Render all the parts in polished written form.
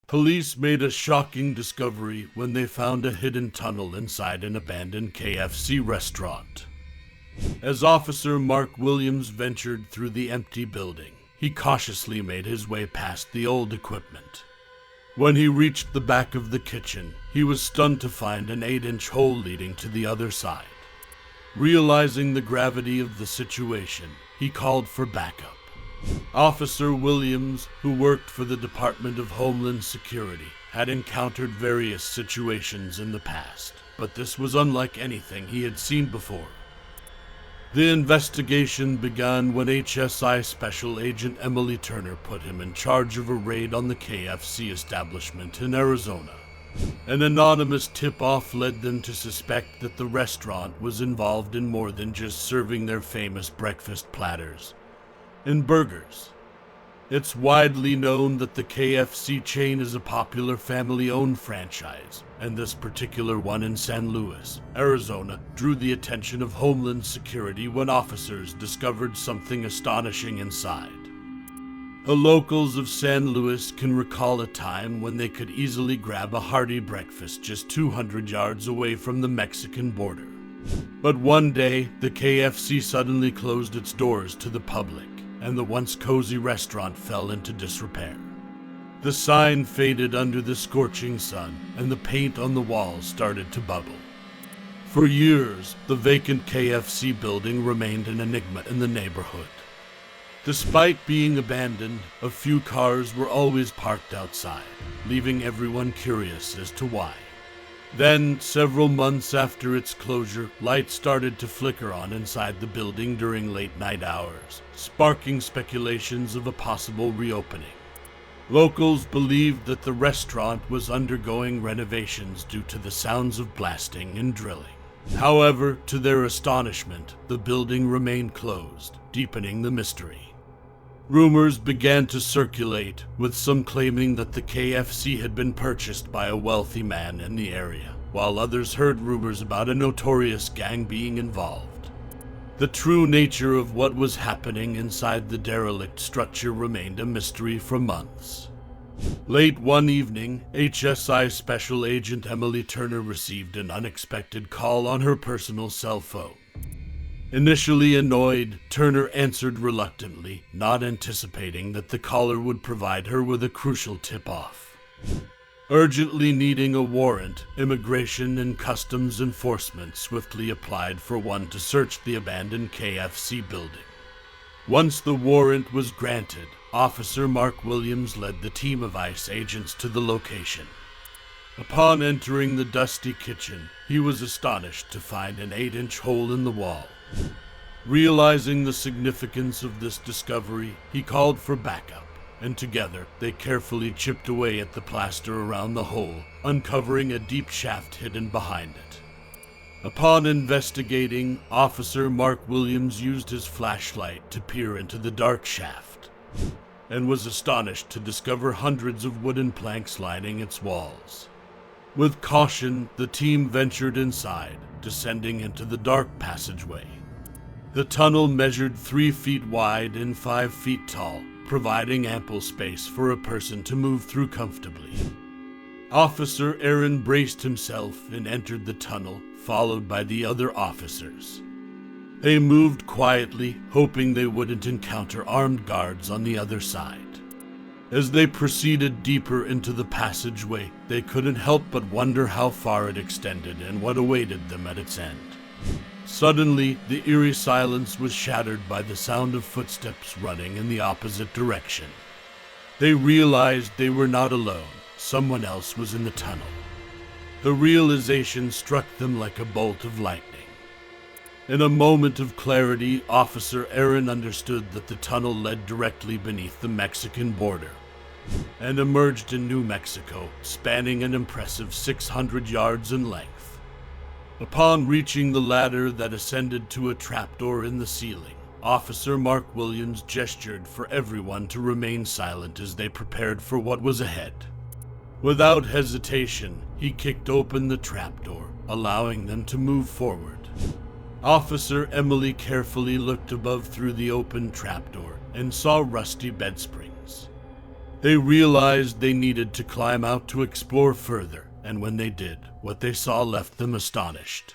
Police made a shocking discovery when they found a hidden tunnel inside an abandoned KFC restaurant. As Officer Mark Williams ventured through the empty building, he cautiously made his way past the old equipment. When he reached the back of the kitchen, he was stunned to find an 8-inch hole leading to the other side. Realizing the gravity of the situation, he called for backup. Officer Williams, who worked for the Department of Homeland Security, had encountered various situations in the past, but this was unlike anything he had seen before. The investigation began when HSI Special Agent Emily Turner put him in charge of a raid on the KFC establishment in Arizona. An anonymous tip-off led them to suspect that the restaurant was involved in more than just serving their famous breakfast platters and burgers. It's widely known that the KFC chain is a popular family-owned franchise, and this particular one in San Luis, Arizona, drew the attention of Homeland Security when officers discovered something astonishing inside. The locals of San Luis can recall a time when they could easily grab a hearty breakfast just 200 yards away from the Mexican border. But one day, the KFC suddenly closed its doors to the public, and the once cozy restaurant fell into disrepair. The sign faded under the scorching sun, and the paint on the walls started to bubble. For years, the vacant KFC building remained an enigma in the neighborhood. Despite being abandoned, a few cars were always parked outside, leaving everyone curious as to why. Then, several months after its closure, lights started to flicker on inside the building during late-night hours, sparking speculations of a possible reopening. Locals believed that the restaurant was undergoing renovations due to the sounds of blasting and drilling. However, to their astonishment, the building remained closed, deepening the mystery. Rumors began to circulate, with some claiming that the KFC had been purchased by a wealthy man in the area, while others heard rumors about a notorious gang being involved. The true nature of what was happening inside the derelict structure remained a mystery for months. Late one evening, HSI Special Agent Emily Turner received an unexpected call on her personal cell phone. Initially annoyed, Turner answered reluctantly, not anticipating that the caller would provide her with a crucial tip-off. Urgently needing a warrant, Immigration and Customs Enforcement swiftly applied for one to search the abandoned KFC building. Once the warrant was granted, Officer Mark Williams led the team of ICE agents to the location. Upon entering the dusty kitchen, he was astonished to find an 8-inch hole in the wall. Realizing the significance of this discovery, he called for backup, and together they carefully chipped away at the plaster around the hole, uncovering a deep shaft hidden behind it. Upon investigating, Officer Mark Williams used his flashlight to peer into the dark shaft, and was astonished to discover hundreds of wooden planks lining its walls. With caution, the team ventured inside, descending into the dark passageway. The tunnel measured 3 feet wide and 5 feet tall, providing ample space for a person to move through comfortably. Officer Aaron braced himself and entered the tunnel, followed by the other officers. They moved quietly, hoping they wouldn't encounter armed guards on the other side. As they proceeded deeper into the passageway, they couldn't help but wonder how far it extended and what awaited them at its end. Suddenly, the eerie silence was shattered by the sound of footsteps running in the opposite direction. They realized they were not alone. Someone else was in the tunnel. The realization struck them like a bolt of lightning. In a moment of clarity, Officer Aaron understood that the tunnel led directly beneath the Mexican border and emerged in New Mexico, spanning an impressive 600 yards in length. Upon reaching the ladder that ascended to a trapdoor in the ceiling, Officer Mark Williams gestured for everyone to remain silent as they prepared for what was ahead. Without hesitation, he kicked open the trapdoor, allowing them to move forward. Officer Emily carefully looked above through the open trapdoor and saw rusty bed springs. They realized they needed to climb out to explore further, and when they did, what they saw left them astonished.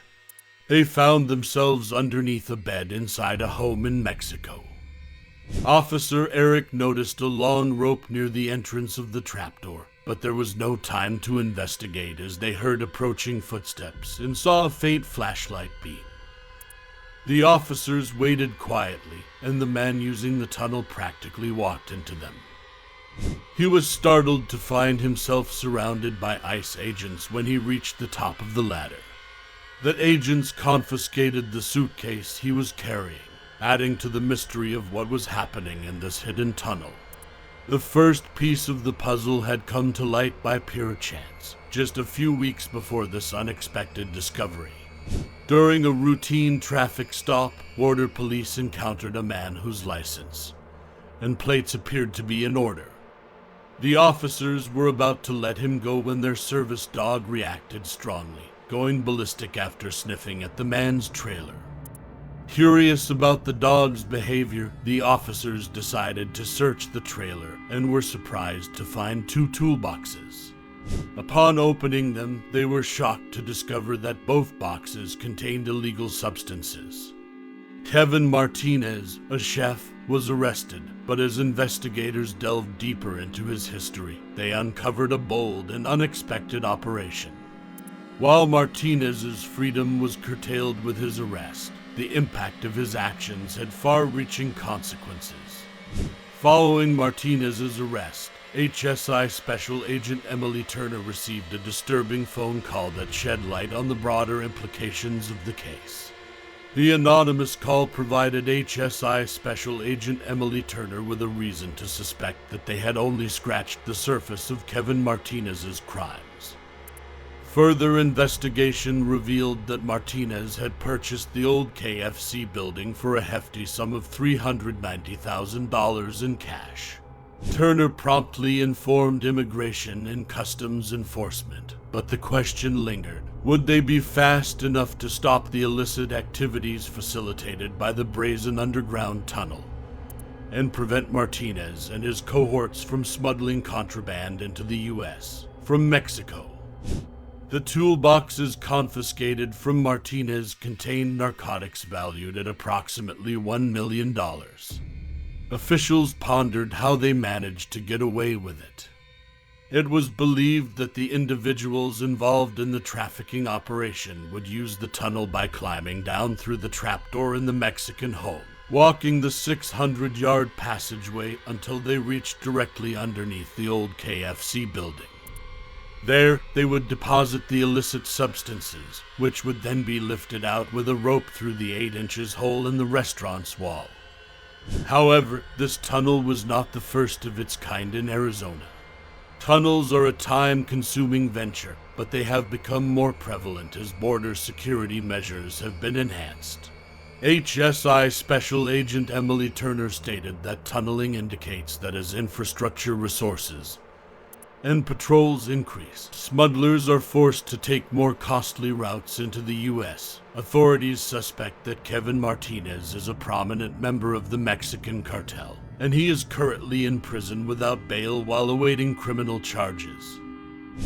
They found themselves underneath a bed inside a home in Mexico. Officer Eric noticed a long rope near the entrance of the trapdoor, but there was no time to investigate as they heard approaching footsteps and saw a faint flashlight beam. The officers waited quietly, and the man using the tunnel practically walked into them. He was startled to find himself surrounded by ICE agents when he reached the top of the ladder. The agents confiscated the suitcase he was carrying, adding to the mystery of what was happening in this hidden tunnel. The first piece of the puzzle had come to light by pure chance, just a few weeks before this unexpected discovery. During a routine traffic stop, border police encountered a man whose license and plates appeared to be in order. The officers were about to let him go when their service dog reacted strongly, going ballistic after sniffing at the man's trailer. Curious about the dog's behavior, the officers decided to search the trailer and were surprised to find 2 toolboxes. Upon opening them, they were shocked to discover that both boxes contained illegal substances. Kevin Martinez, a chef, was arrested, but as investigators delved deeper into his history, they uncovered a bold and unexpected operation. While Martinez's freedom was curtailed with his arrest, the impact of his actions had far-reaching consequences. Following Martinez's arrest, HSI Special Agent Emily Turner received a disturbing phone call that shed light on the broader implications of the case. The anonymous call provided HSI Special Agent Emily Turner with a reason to suspect that they had only scratched the surface of Kevin Martinez's crimes. Further investigation revealed that Martinez had purchased the old KFC building for a hefty sum of $390,000 in cash. Turner promptly informed Immigration and Customs Enforcement, but the question lingered. Would they be fast enough to stop the illicit activities facilitated by the brazen underground tunnel and prevent Martinez and his cohorts from smuggling contraband into the U.S. from Mexico? The toolboxes confiscated from Martinez contained narcotics valued at approximately $1 million. Officials pondered how they managed to get away with it. It was believed that the individuals involved in the trafficking operation would use the tunnel by climbing down through the trapdoor in the Mexican home, walking the 600-yard passageway until they reached directly underneath the old KFC building. There, they would deposit the illicit substances, which would then be lifted out with a rope through the 8-inch hole in the restaurant's wall. However, this tunnel was not the first of its kind in Arizona. Tunnels are a time-consuming venture, but they have become more prevalent as border security measures have been enhanced. HSI Special Agent Emily Turner stated that tunneling indicates that as infrastructure resources and patrols increase, smugglers are forced to take more costly routes into the U.S. Authorities suspect that Kevin Martinez is a prominent member of the Mexican cartel, and he is currently in prison without bail while awaiting criminal charges.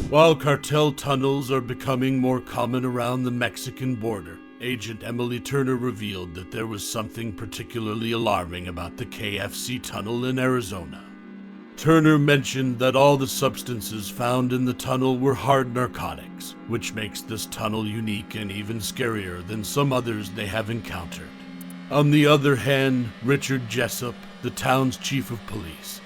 While cartel tunnels are becoming more common around the Mexican border, Agent Emily Turner revealed that there was something particularly alarming about the KFC tunnel in Arizona. Turner mentioned that all the substances found in the tunnel were hard narcotics, which makes this tunnel unique and even scarier than some others they have encountered. On the other hand, Richard Jessup, the town's chief of police,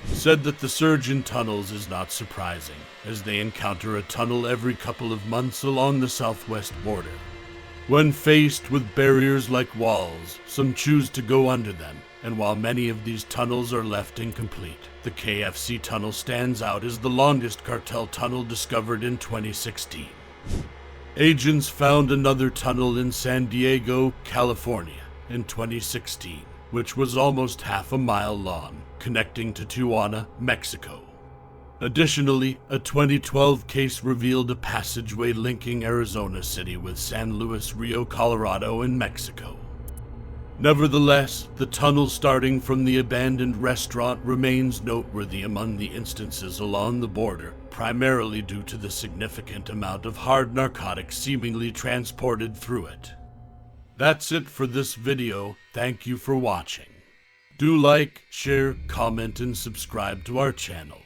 said that the surge in tunnels is not surprising, as they encounter a tunnel every couple of months along the southwest border. When faced with barriers like walls, some choose to go under them, and while many of these tunnels are left incomplete, the KFC tunnel stands out as the longest cartel tunnel discovered in 2016. Agents found another tunnel in San Diego, California, in 2016, which was almost half a mile long, connecting to Tijuana, Mexico. Additionally, a 2012 case revealed a passageway linking Arizona City with San Luis Rio, Colorado, in Mexico. Nevertheless, the tunnel starting from the abandoned restaurant remains noteworthy among the instances along the border, primarily due to the significant amount of hard narcotics seemingly transported through it. That's it for this video. Thank you for watching. Do like, share, comment, and subscribe to our channel.